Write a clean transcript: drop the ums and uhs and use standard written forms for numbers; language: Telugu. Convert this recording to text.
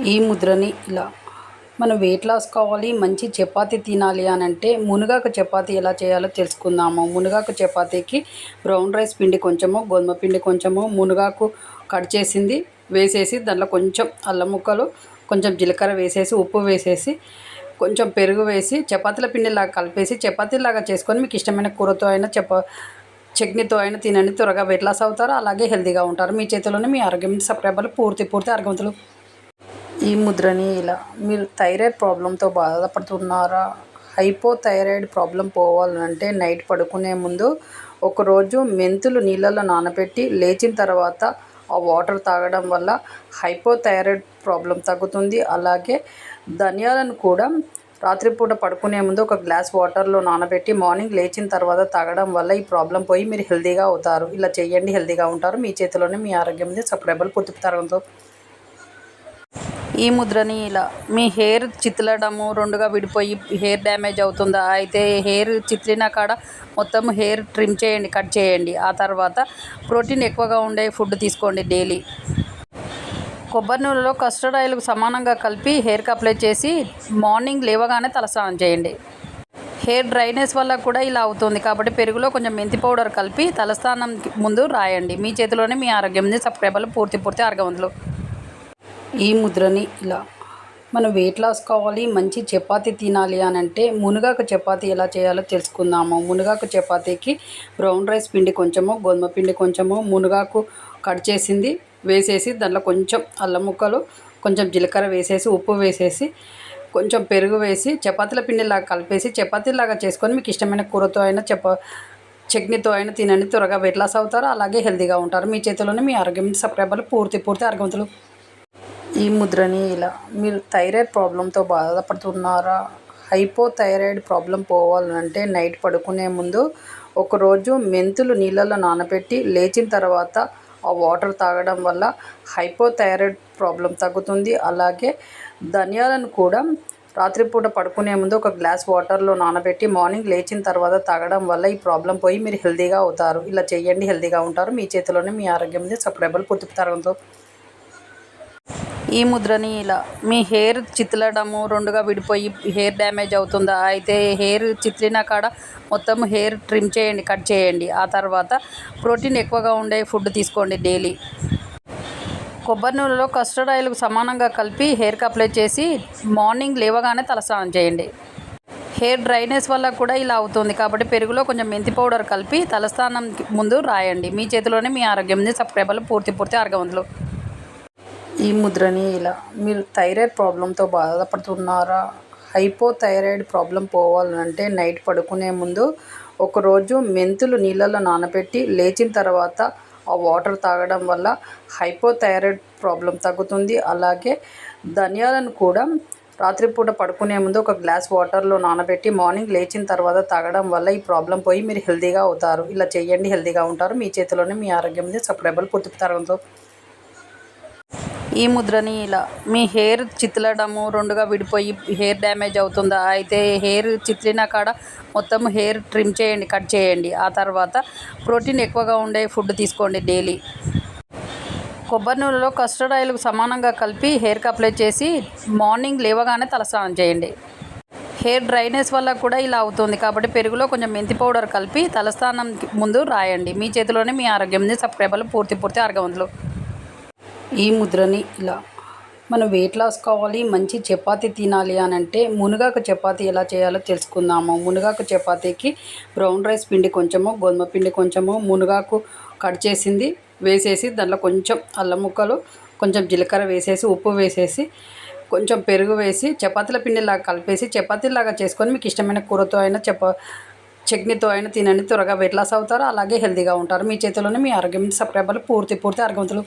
ఈ ముద్రని ఇలా మనం వెయిట్ లాస్ కావాలి, మంచి చపాతీ తినాలి అని అంటే మునగాకు చపాతీ ఎలా చేయాలో తెలుసుకుందాము. మునగాకు చపాతీకి బ్రౌన్ రైస్ పిండి కొంచెము, గోధుమ పిండి కొంచెము, మునగాకు కట్ చేసింది వేసేసి దాంట్లో కొంచెం అల్లం ముక్కలు, కొంచెం జీలకర్ర వేసేసి, ఉప్పు వేసేసి, కొంచెం పెరుగు వేసి చపాతీల పిండిలాగా కలిపేసి చపాతీలాగా చేసుకొని మీకు ఇష్టమైన కూరతో అయినా చట్నీతో అయినా తినండి. త్వరగా వెయిట్ లాస్ అవుతారు, అలాగే హెల్తీగా ఉంటారు. మీ చేతిలోనే మీ ఆరోగ్యం. సబ్స్క్రైబర్లు పూర్తి ఆరోగ్యవంతులు. ఈ ముద్రని ఇలా మీరు థైరాయిడ్ ప్రాబ్లంతో బాధపడుతున్నారా? హైపోథైరాయిడ్ ప్రాబ్లం పోవాలంటే నైట్ పడుకునే ముందు ఒకరోజు మెంతులు నీళ్ళల్లో నానబెట్టి లేచిన తర్వాత ఆ వాటర్ తాగడం వల్ల హైపోథైరాయిడ్ ప్రాబ్లం తగ్గుతుంది. అలాగే ధనియాలను కూడా రాత్రిపూట పడుకునే ముందు ఒక గ్లాస్ వాటర్లో నానబెట్టి మార్నింగ్ లేచిన తర్వాత తాగడం వల్ల ఈ ప్రాబ్లం పోయి మీరు హెల్తీగా అవుతారు. ఇలా చేయండి, హెల్తీగా ఉంటారు. మీ చేతిలోనే మీ ఆరోగ్యం ఉంది. సబ్స్క్రైబర్లు పూర్తి తరంతో ఈ ముద్రని ఇలా మీ హెయిర్ చిట్లడము, రెండుగా విడిపోయి హెయిర్ డ్యామేజ్ అవుతుందా? అయితే హెయిర్ చిట్లిన కాడ మొత్తం హెయిర్ ట్రిమ్ చేయండి, కట్ చేయండి. ఆ తర్వాత ప్రోటీన్ ఎక్కువగా ఉండే ఫుడ్ తీసుకోండి డైలీ. కొబ్బరి నూనెలో కస్టర్డ్ ఆయిల్కు సమానంగా కలిపి హెయిర్కి అప్లై చేసి మార్నింగ్ లేవగానే తలస్నానం చేయండి. హెయిర్ డ్రైనెస్ వల్ల కూడా ఇలా అవుతుంది కాబట్టి పెరుగులో కొంచెం మెంతి పౌడర్ కలిపి తలస్నానం ముందు రాయండి. మీ చేతిలోనే మీ ఆరోగ్యం ఉంది. సబ్స్క్రైబర్లు పూర్తి ఆరోగ్యవంతులు. ఈ ముద్రని ఇలా మనం వెయిట్ లాస్ కావాలి, మంచి చపాతీ తినాలి అని అంటే మునగాకు చపాతీ ఎలా చేయాలో తెలుసుకుందాము. మునగాకు చపాతీకి బ్రౌన్ రైస్ పిండి కొంచెము, గోధుమ పిండి కొంచెము, మునగాకు కట్ చేసింది వేసేసి దాంట్లో కొంచెం అల్లం ముక్కలు, కొంచెం జీలకర్ర వేసేసి, ఉప్పు వేసేసి, కొంచెం పెరుగు వేసి చపాతీల పిండిలాగా కలిపేసి చపాతీలాగా చేసుకొని మీకు ఇష్టమైన కూరతో అయినా చట్నీతో అయినా తినండి. త్వరగా వెయిట్ లాస్ అవుతారు, అలాగే హెల్తీగా ఉంటారు. మీ చేతిలోనే మీ ఆరోగ్యం. సబ్స్క్రైబర్లు పూర్తి ఆరోగ్యవంతులు. ఈ ముద్రని ఇలా మీరు థైరాయిడ్ ప్రాబ్లంతో బాధపడుతున్నారా? హైపోథైరాయిడ్ ప్రాబ్లం పోవాలంటే నైట్ పడుకునే ముందు ఒకరోజు మెంతులు నీళ్ళల్లో నానబెట్టి లేచిన తర్వాత ఆ వాటర్ తాగడం వల్ల హైపోథైరాయిడ్ ప్రాబ్లం తగ్గుతుంది. అలాగే ధనియాలను కూడా రాత్రిపూట పడుకునే ముందు ఒక గ్లాస్ వాటర్లో నానబెట్టి మార్నింగ్ లేచిన తర్వాత తాగడం వల్ల ఈ ప్రాబ్లం పోయి మీరు హెల్తీగా అవుతారు. ఇలా చేయండి, హెల్తీగా ఉంటారు. మీ చేతిలోనే మీ ఆరోగ్యం ఉంది. సబ్స్క్రైబర్లు పూర్తి తరంతో ఈ ముద్రని ఇలా మీ హెయిర్ చిట్లడము, రెండుగా విడిపోయి హెయిర్ డ్యామేజ్ అవుతుందా? అయితే హెయిర్ చిట్లిన కాడ మొత్తం హెయిర్ ట్రిమ్ చేయండి, కట్ చేయండి. ఆ తర్వాత ప్రోటీన్ ఎక్కువగా ఉండే ఫుడ్ తీసుకోండి డైలీ. కొబ్బరి నూనెలో కస్టర్డ్ ఆయిల్కు సమానంగా కలిపి హెయిర్కి అప్లై చేసి మార్నింగ్ లేవగానే తలస్నానం చేయండి. హెయిర్ డ్రైనెస్ వల్ల కూడా ఇలా అవుతుంది కాబట్టి పెరుగులో కొంచెం మెంతి పౌడర్ కలిపి తలస్నానం ముందు రాయండి. మీ చేతిలోనే మీ ఆరోగ్యం ఉంది. సబ్స్క్రైబర్లు పూర్తి ఆరోగ్యవంతులు. ఈ ముద్రని ఇలా మీరు థైరాయిడ్ ప్రాబ్లంతో బాధపడుతున్నారా? హైపోథైరాయిడ్ ప్రాబ్లం పోవాలంటే నైట్ పడుకునే ముందు ఒకరోజు మెంతులు నీళ్ళల్లో నానబెట్టి లేచిన తర్వాత ఆ వాటర్ తాగడం వల్ల హైపోథైరాయిడ్ ప్రాబ్లం తగ్గుతుంది. అలాగే ధనియాలను కూడా రాత్రిపూట పడుకునే ముందు ఒక గ్లాస్ వాటర్లో నానబెట్టి మార్నింగ్ లేచిన తర్వాత తాగడం వల్ల ఈ ప్రాబ్లం పోయి మీరు హెల్తీగా అవుతారు. ఇలా చేయండి, హెల్తీగా ఉంటారు. మీ చేతిలోనే మీ ఆరోగ్యం ఉంది. సబ్స్క్రైబర్లు పూర్తి తరంతో ఈ ముద్రని ఇలా మీ హెయిర్ చిట్లడము, రెండుగా విడిపోయి హెయిర్ డ్యామేజ్ అవుతుందా? అయితే హెయిర్ చిట్లిన కాడ మొత్తం హెయిర్ ట్రిమ్ చేయండి, కట్ చేయండి. ఆ తర్వాత ప్రోటీన్ ఎక్కువగా ఉండే ఫుడ్ తీసుకోండి డైలీ. కొబ్బరి నూనెలో కస్టర్డ్ ఆయిల్కు సమానంగా కలిపి హెయిర్కి అప్లై చేసి మార్నింగ్ లేవగానే తలస్నానం చేయండి. హెయిర్ డ్రైనెస్ వల్ల కూడా ఇలా అవుతుంది కాబట్టి పెరుగులో కొంచెం మెంతి పౌడర్ కలిపి తలస్నానం ముందు రాయండి. మీ చేతిలోనే మీ ఆరోగ్యం ఉంది. సబ్స్క్రైబర్లు పూర్తి ఆరోగ్యవంతులు. ఈ ముద్రని ఇలా మనం వెయిట్ లాస్ కావాలి, మంచి చపాతీ తినాలి అని అంటే మునగాకు చపాతీ ఎలా చేయాలో తెలుసుకుందాము. మునగాకు చపాతీకి బ్రౌన్ రైస్ పిండి కొంచెము, గోధుమ పిండి కొంచెము, మునగాకు కట్ చేసింది వేసేసి దాంట్లో కొంచెం అల్లం ముక్కలు, కొంచెం జీలకర్ర వేసేసి, ఉప్పు వేసేసి, కొంచెం పెరుగు వేసి చపాతీల పిండిలాగా కలిపేసి చపాతీలాగా చేసుకొని మీకు ఇష్టమైన కూరతో అయినా చట్నీతో అయినా తినండి. త్వరగా వెయిట్ లాస్ అవుతారు, అలాగే హెల్తీగా ఉంటారు. మీ చేతిలోనే మీ ఆరోగ్యం. సబ్స్క్రైబర్లు పూర్తి ఆరోగ్యవంతులు.